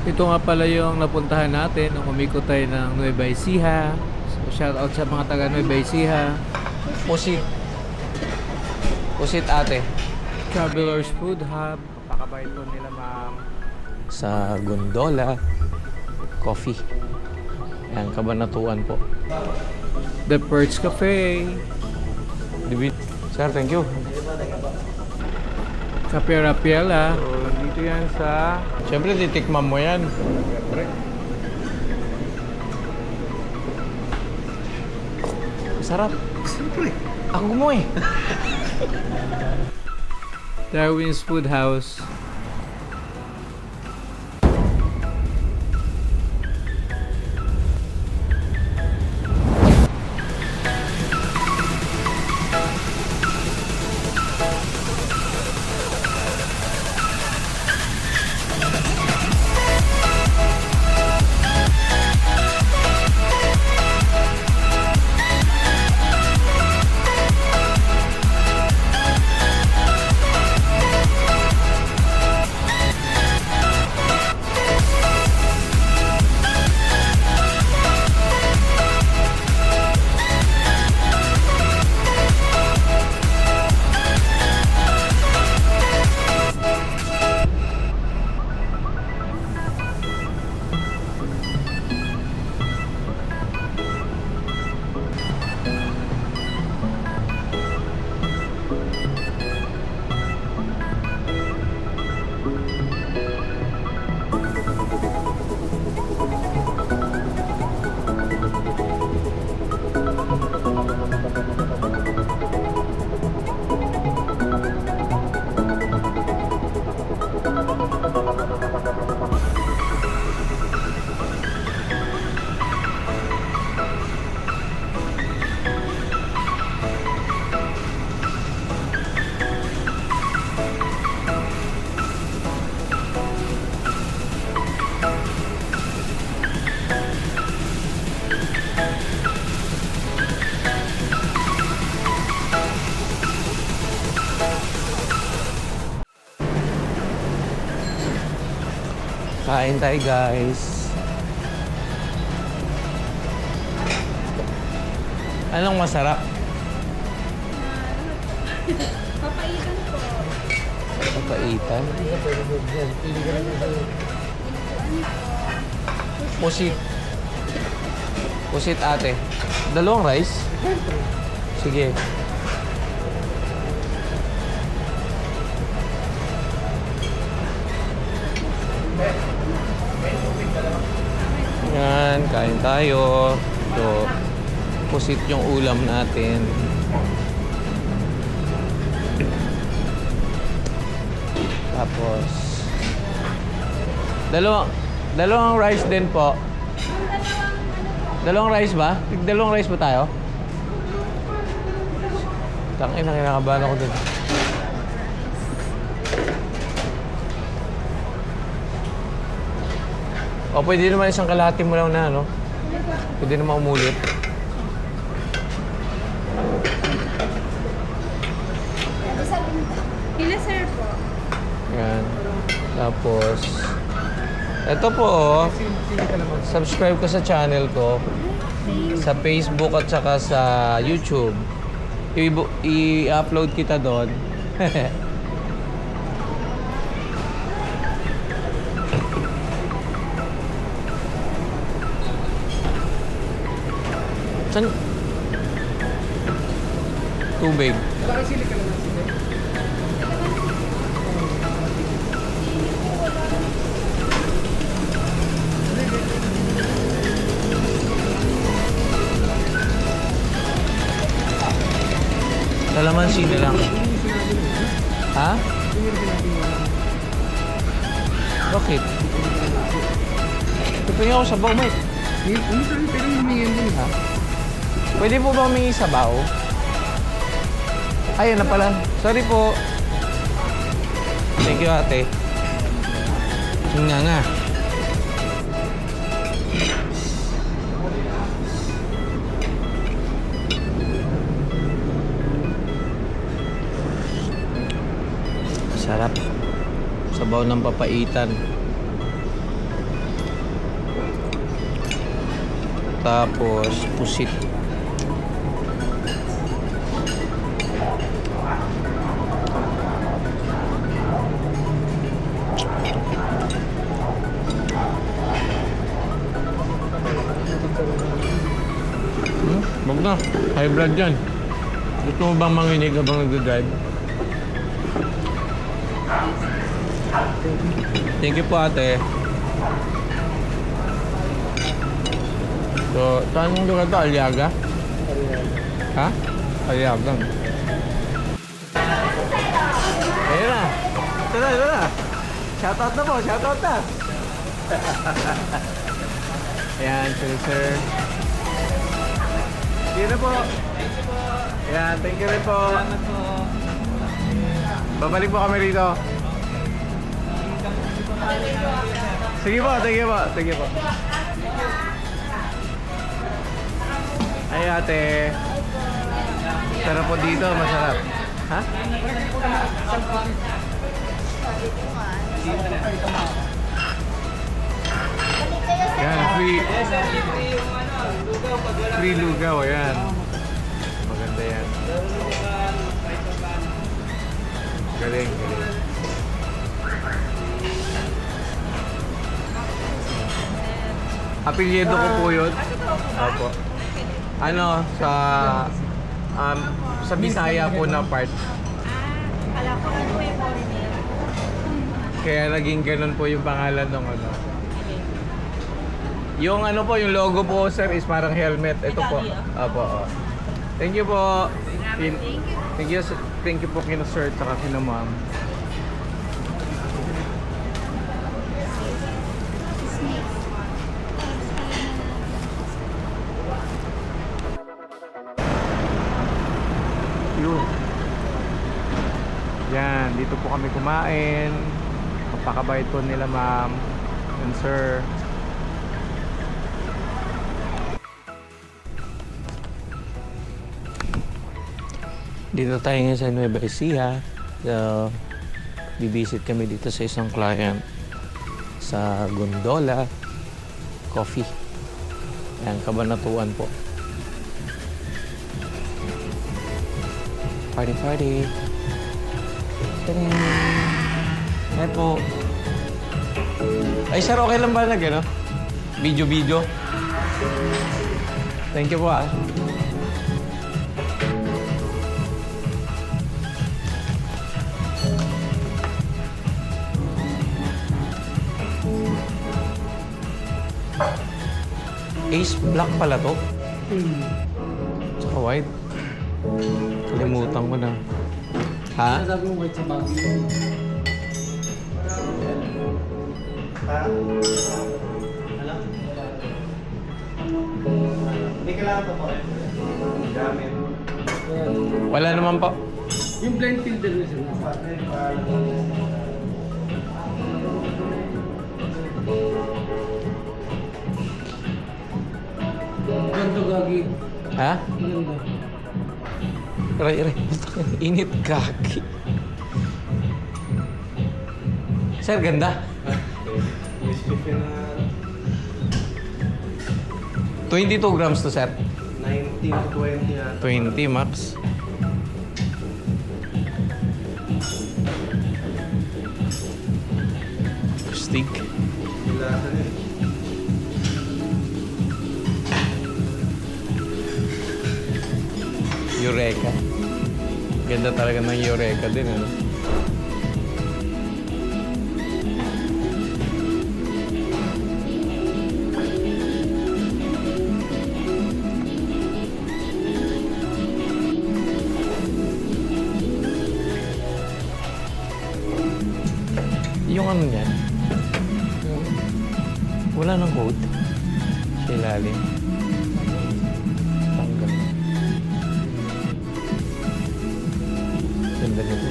Ito nga pala yung napuntahan natin nung umikot tayo ng Nueva Ecija. So, shout out sa mga taga Nueva Ecija. Pusit. Pusit ate. Travelers Food Hub. Pakabait po nila ma'am. Sa gondola. Coffee. Ayan, Kabanatuan po. The Perch Cafe. Sir, thank you. Cafe Rapiela. So, dito yan sa... Siyempre, titikman mo yan. Siyempre. Sarap. Siyempre. Ako mo eh. Darwin's Food House. Kain tayo guys. Anong masarap? Papaitan po. Papaitan? Pusit. Pusit ate. Dalawang rice? Sige. Yan, kain tayo. So, pusit yung ulam natin. Tapos, dalawang rice din po. Dalawang rice ba? Dalawang rice ba tayo? Tangin na, kinakabahan ako dun. O, pwede naman isang kalahati mo lang na, no? Pwede naman umulit. Pila sir po. Yan. Tapos, ito po, oh. Subscribe ka sa channel ko. Sa Facebook at saka sa YouTube. I-upload kita doon. Saan? Tubig. Lalamansi na lang. Ha? Bakit? Tupin ako sa baw, Mike. Ha? Pwede po ba humingi sabaw? Ayun na pala. Sorry po. Thank you, ate. Nga. Sarap. Sabaw ng papaitan. Tapos, pusit. Wag na. High blood yan. Gusto mo bang manginig habang nagdadrive? Thank you po, ate. So, saan yung lugar to? Aliaga? Ha? Aliaga. Ayun na. Ito na, ito na. Shoutout na po, shoutout na. Ayan, sir. Sige na po. Ayan, thank you rin po. Babalik po kami rito. Sige po, thank you po. Thank you po. Ay ate. Sarap po dito, masarap. Ha? Yan, free lugaw, ayan. Maganda yan. Galing, galing. Apelyido ko po yun. Opo. Ano, sa Bisaya po na part. Kala ko ano yung foreigner. Kaya naging ganun po yung pangalan ng ano. Yung ano po, yung logo po sir is parang helmet. Ito po. Opo. Thank you po. Thank you po kina sir at kina ma'am. Yun. Yan, dito po kami kumain. Magpakabayad po nila ma'am and sir. Dito tayo ngayon sa Nueva Ecija. So, bibisit kami dito sa isang client sa Gondola Coffee. Ayan, Kabanatuan po. Party, party. Tadang! Ayan po. Ay, sir, okay lang ba na gano'n? Video. Thank you po ah. Ace black pala to. Tsaka white. Kalimutan ko na. Ha? Sabi mo white sa bagay. Hindi kailangan pa po. Gamit. Wala naman po. Yung blind filter na siya. Ganda gagi. Ha? Ganda. Aray. Init kaki. Sir, ganda. 22 grams to, sir. 19 to 20 na. 20 max. Stick. Lasa niya. Eureka. Ganda talaga ng Eureka din, ano? Yung ano niyan? Wala nang code. Sa ilalim. Tanggal. Ganda nito.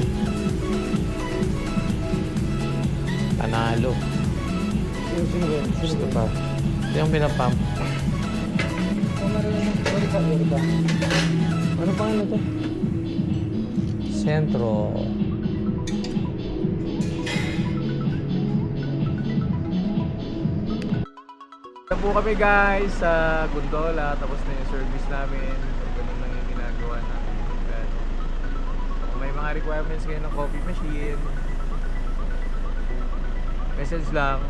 Panalo. Gusto pa. Ito yung pinapump. Ano pa ano to? Sentro. Na po kami guys sa Gondola, tapos na yung service namin. So, ganun lang yung ginagawa namin. So, kung may mga requirements kayo ng coffee machine, message lang.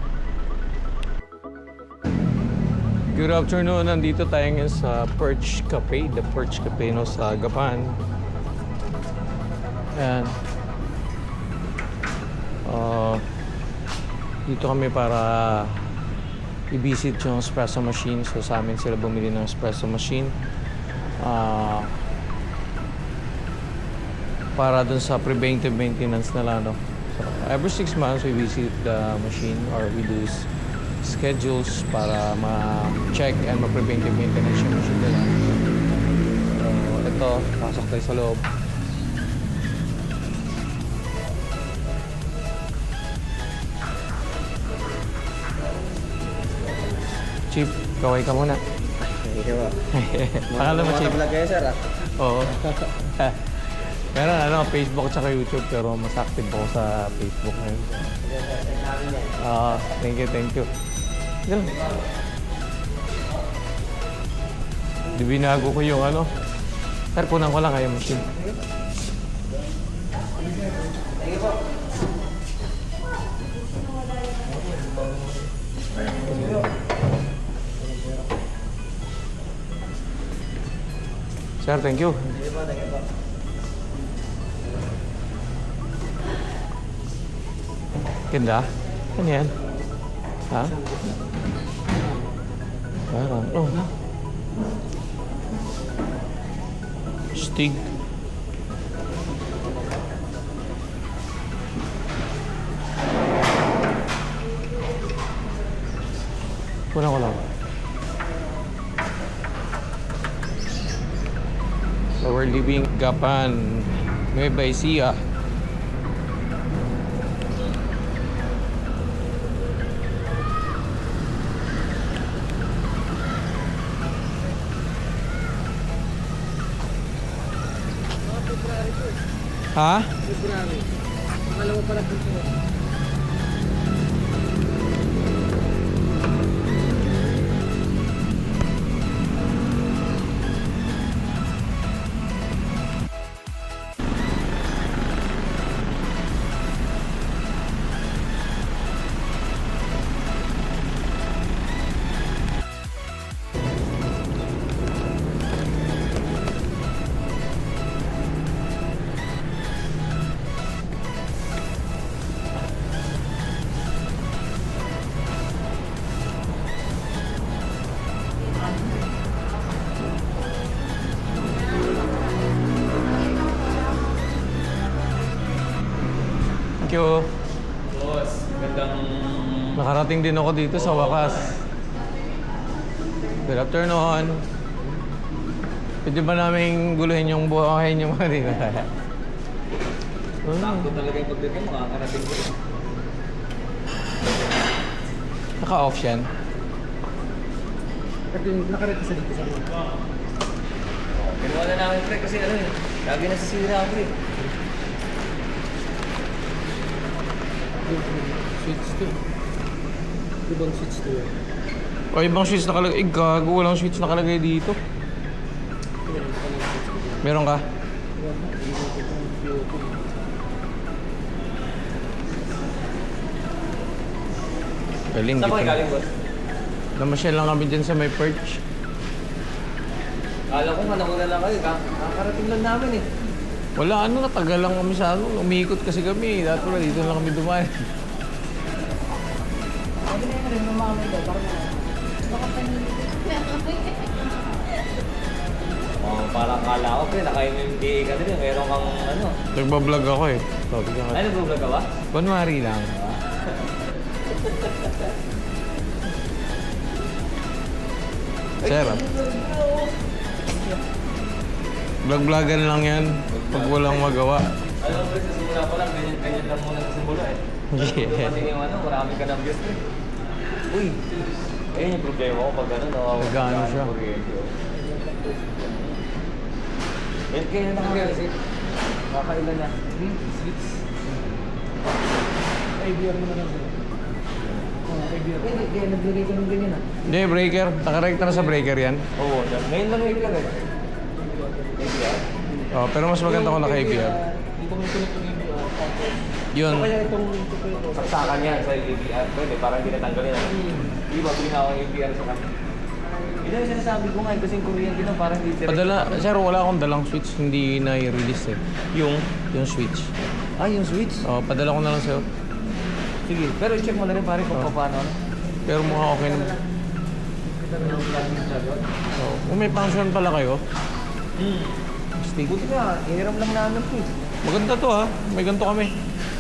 Good afternoon, nandito tayo ngayon sa Perch Cafe, the Perch Cafe no, sa Gapan. Ayan. Dito kami para i-visit yung espresso machine. So sa amin sila bumili ng espresso machine. Para dun sa preventive maintenance nila, no? So, every 6 months we visit the machine or we do schedules para ma-check and ma-preventive maintenance yung machine nila. So ito, pasok tayo sa loob. Chip, kaway ka muna. Ikaw. Akala mo, Chip? Vlog kayo, sir, ah. Oo. Meron ano, Facebook at saka YouTube, pero mas active ako sa Facebook ngayon. Thank you, thank you. Ganun. Di binago ko yung ano. Sir, kunan ko lang kayo machine. Sir, thank you. Ganda? Ano yan? Ha? Parang, oh. Stig. Kunan ko lang. So we're leaving Gapan, Nueva Ecija. Ha? February. Akala mo pala dito. Thank you. Boss, gandang... Nakarating din ako dito sa wakas. Good afternoon. Pwede ba namin guluhin yung buhay niyo mga dito? Sakto talaga yung pagdating, makakarating ko. Naka-off yan. At yung nakarete sa dito sa mga. Kinuha na namin, pre, kasi ano eh, lagi nasisira ako eh. Switch to. Ibang switch to yun. O ibang switch nakalagay. Eh, gago. Walang switch nakalagay dito. Meron ka? Galing. Saan kayo galing, boss? Namasyal lang kami dyan sa may perch. Kala ko nga nakunan lang kayo, kakarating lang namin eh. Wala ano, natagal lang kami sa ano. Umiikot kasi kami. Dati wala, dito lang kami dumaan. Sabi na yun rin ng mga may parang baka panilip. Oh, parang kala ko, pre, naka-MMDA ka din eh. Meron kang ano. Nagbablog ako eh. Sabi ka nga. Ay, nag-vlog ka ba? Kunwari lang. Sir, vlog-vlogan lang yan pag walang magawa. Alam mo, pre, sa simula pa lang, ganyan lang muna sa simula eh. Yeah. Pati yung ano, marami ka ng views eh. Uy, ayun yung problema ko pag ano, Nag-ano siya. Yan kayo na nakakasip. Kakailan na. Switch. Ay, biyar mo na lang sila. Kaya naglagay ka ng ganyan ah. Hindi, breaker. Nakarekta na sa breaker yan. Oo, ngayon lang yung ilagay. Oh, pero mas maganda kung naka-APR. Dito ko yung tulog ng APR. Yun. Kaya itong ito ko yung Saksakan yan sa APR. Pwede, parang hindi natanggal yan. Di ba, pinaka ang APR sa kanya. Ito yung sinasabi ko nga, kasi yung Korean din parang hindi direct. Padala, sir, wala akong dalang switch. Hindi na i-release eh. Yung switch. Ah, yung switch? Oh, padala ko na lang sa'yo. Sige, pero i-check mo na rin pare kung paano. Ano? Pero mukhang okay naman. Oh, kung may function pala kayo, stick. Buti nga, hiniram lang namin ito eh. Maganda to ha. May ganito kami.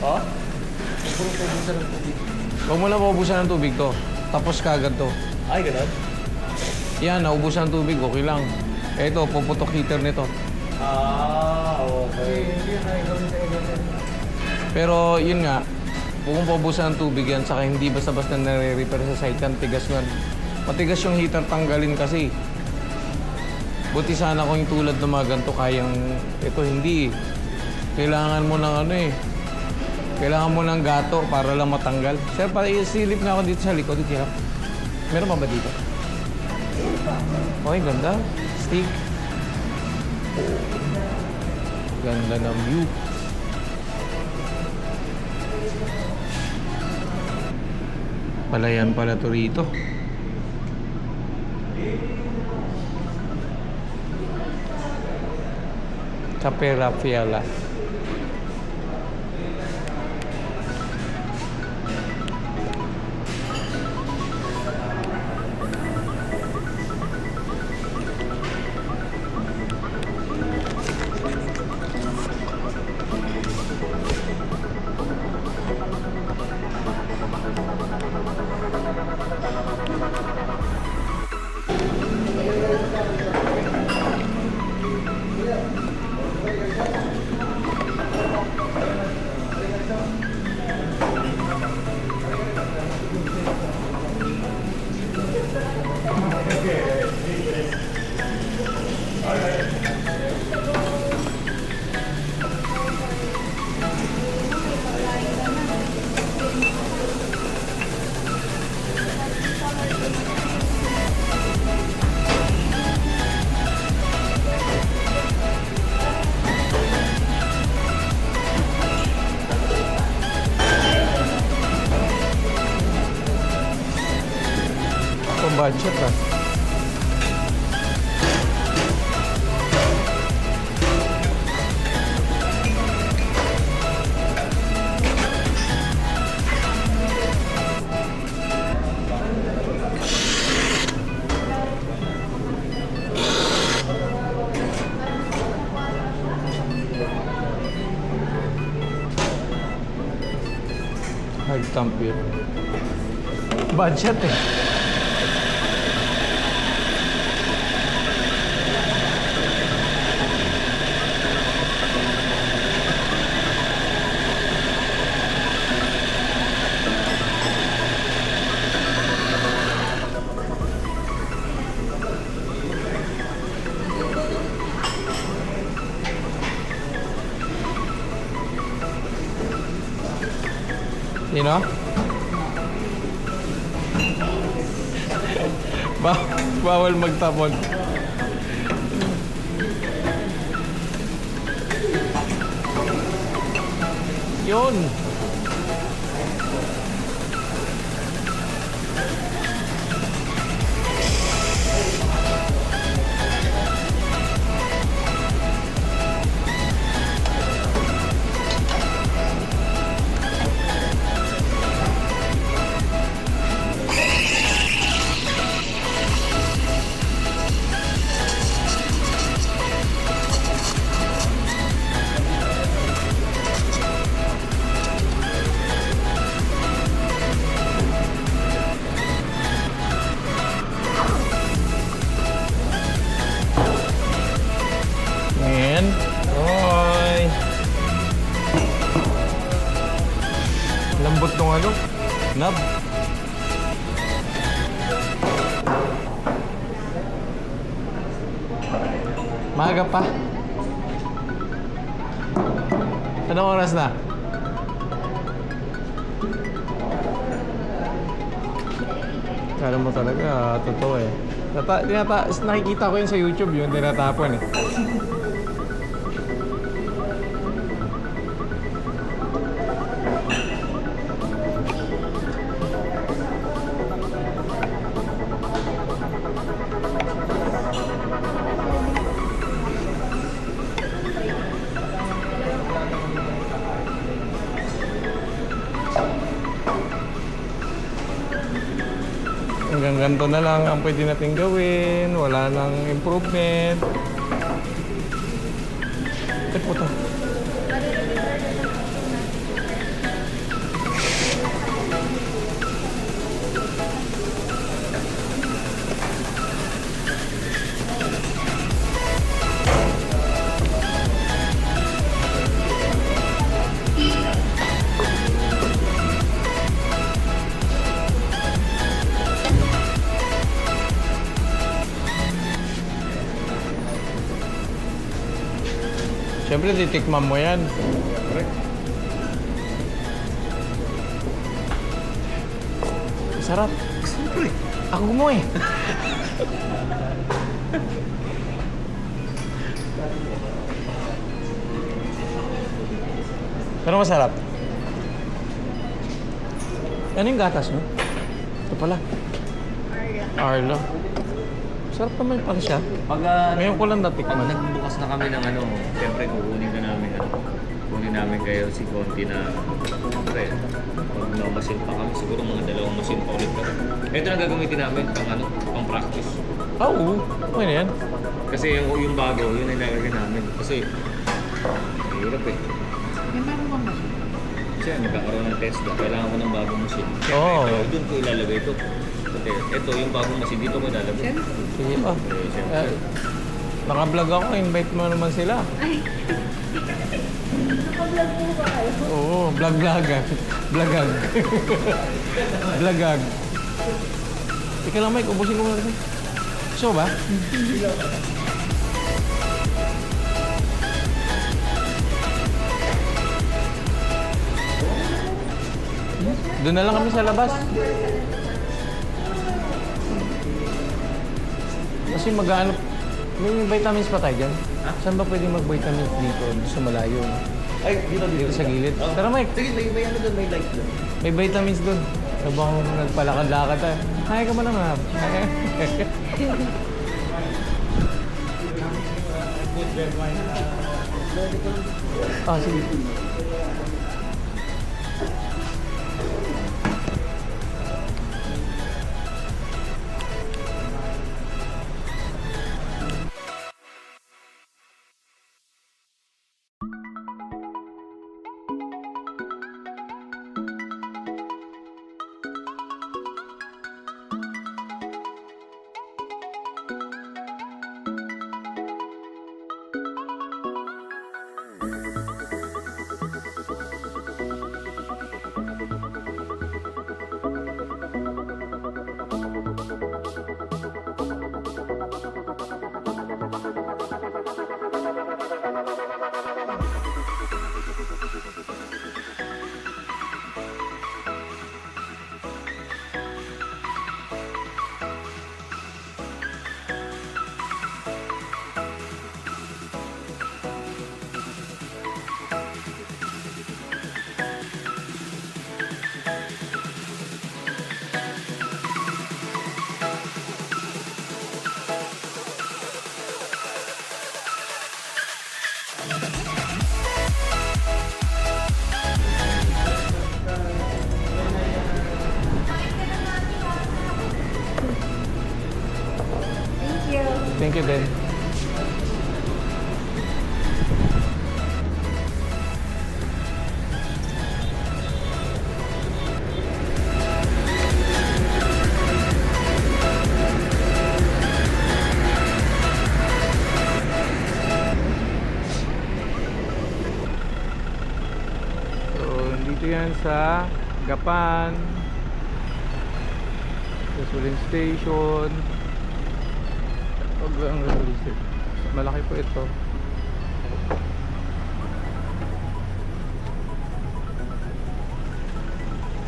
Ha? Huwag mo lang maubusan ng tubig to. Tapos kagad to. Ay, gano'n? Yan, naubusan ng tubig. Okay lang. Eto, puputok heater nito. Ah, okay. Pero yun nga, kung paubusan ng tubig yan, saka hindi basta-basta nare-repair sa site yan, tigas nun. Matigas yung heater, tanggalin kasi. Buti sana kung yung tulad ng mga ganito, kayang, ito hindi eh. Kailangan mo ng ano eh. Kailangan mo ng gato para lang matanggal. Sir, silip nga ako dito sa likod. Dito. Meron pa ba dito? Okay, ganda. Stick. Ganda ng view. Palayan pala to rito. Cafe Raffaella. Budget ah. Hard thump yun. Budget eh. Sino? Bawal magtapon. Yun. Ayan. Hoy. Lambot nung ano? Knob. Maaga pa. Anong oras na? Kala mo talaga, totoo eh. Nakikita ko yun sa YouTube, yung tinatapon eh. Hanggang ganito na lang ang pwede natin gawin. Wala nang improvement. Ay, puta. Siyempre, titikman mo yan. Sarap. Siyempre. Ako gumawa eh. Pero masarap. Ano yung gatas mo? Ito pala. Arlo. Sarap naman pala siya. Pag, Ngayon ko lang pag natikman. nagbukas na kami ng ano, siyempre kukunin na namin kunin namin kayo si Conti na siyempre, pag mamasin pa kami, siguro mga 2 masin pa ulit kami. Ito na gagamitin namin pang ano, pang practice. Oo. Okay na yan. Kasi yung bago, yun ang ilalagay namin. Kasi, mahirap eh. May meron bang machine? Kasi nagkakaroon ng Tesla, kailangan ko ng bagong machine. Oo. Ito, doon ko ilalagay ito. Kasi ito, yung bagong machine, dito ko ilalagay. Siyempre. Sige pa. Eh, siyempre. Naka-vlog ako. Invite mo naman sila. Ay. Naka-vlog po ba kayo? Oo. Vlog-vlogag. Vlogag. Vlogag. Ika lang, Mike. Ubusin ko muna rin. Gusto mo ba? Doon na lang kami sa labas. Kasi mag-ano, may vitamins pa tayo dyan. Saan ba pwede mag-vitamins dito sa malayo? Ay, dito Dito sa gilid. Tara, Mike. Sige, may ano doon, may light doon. May vitamins doon. Habang nagpalakad-lakad tayo. Kaya ka ba naman? Ah, sige. Thank you, Ben. So, dito yan sa Gapan. Gasoline station. Ang gasoline station. Malaki po ito.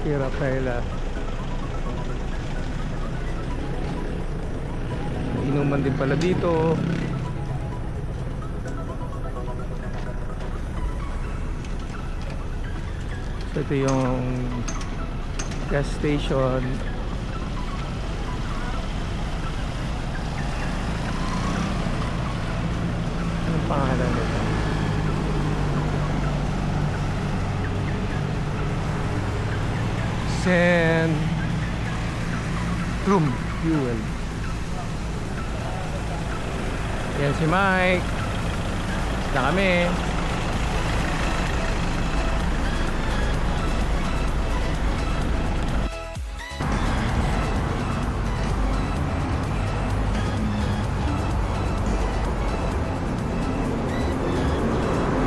Hirap na ila. inuman din pala dito. So ito yung gas station. Anong pangalan nito? Centrum Fuel. Yan si Mike. Na kami.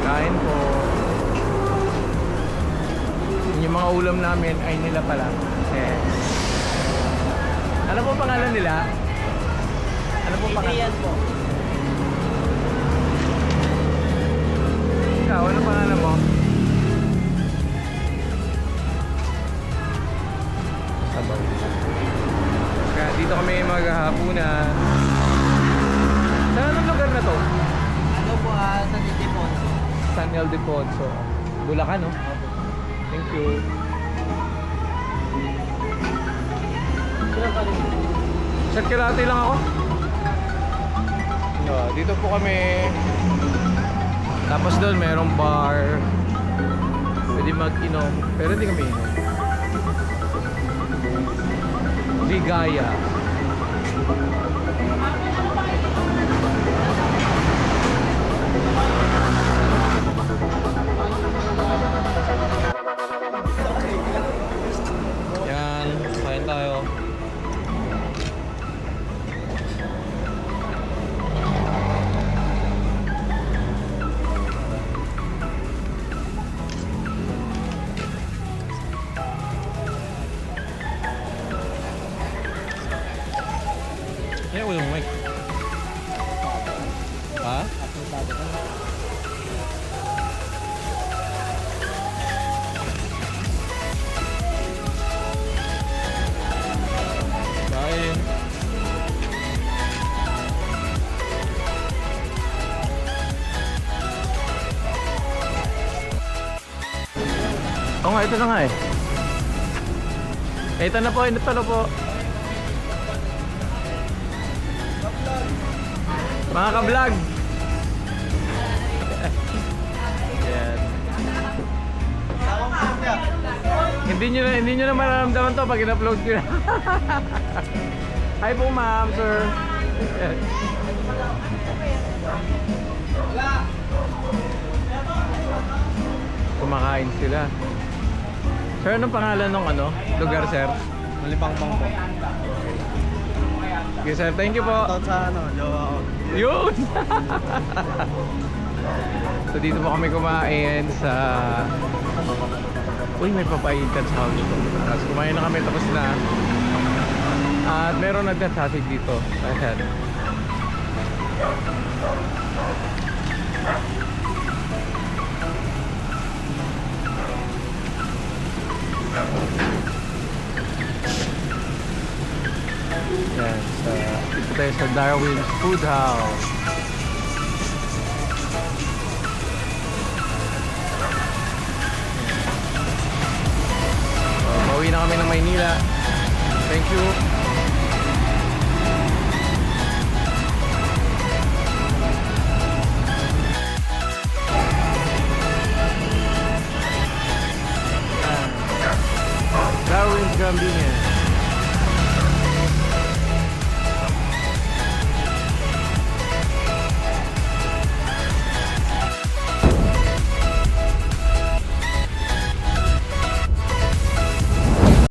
Kain po. Yung mga ulam namin ay nila pala. Ano po pangalan nila? Ano po pangalan? po. Ikaw, ano pangalan mo? Sabaw. Kaya dito kami maghahapunan. Saan anong lugar na to? Ano po sa Titipon? San Ildefonso. Bulacan, no? Thank you. Sino ka rin? Sir, kilati lang ako. Dito po kami. Tapos doon merong bar. Pwede mag-inom. Pero hindi kami inom. Ligaya. Yan, kain tayo. Yeah, with a mic. Ha? Kain. Oo nga, ito na nga eh. Ito na po, ito na po. Mga ka-vlog. Yan. Hindi nyo na mararamdaman to pag in-upload ko na. Hi po ma'am, sir. Yan. Kumakain sila. Sir, anong pangalan ng lugar, sir? Malipangpang po. Okay, sir. Thank you po. Shoutout sa jowa ko. Yun! So dito po kami kumain sa... Uy, may papaitan sa kami dito. Tapos kumain na kami, tapos na. At meron nagdasasig dito. Ayan. Yan, dito tayo sa Darwin's Food House. So, pauwi na kami ng Maynila. Thank you.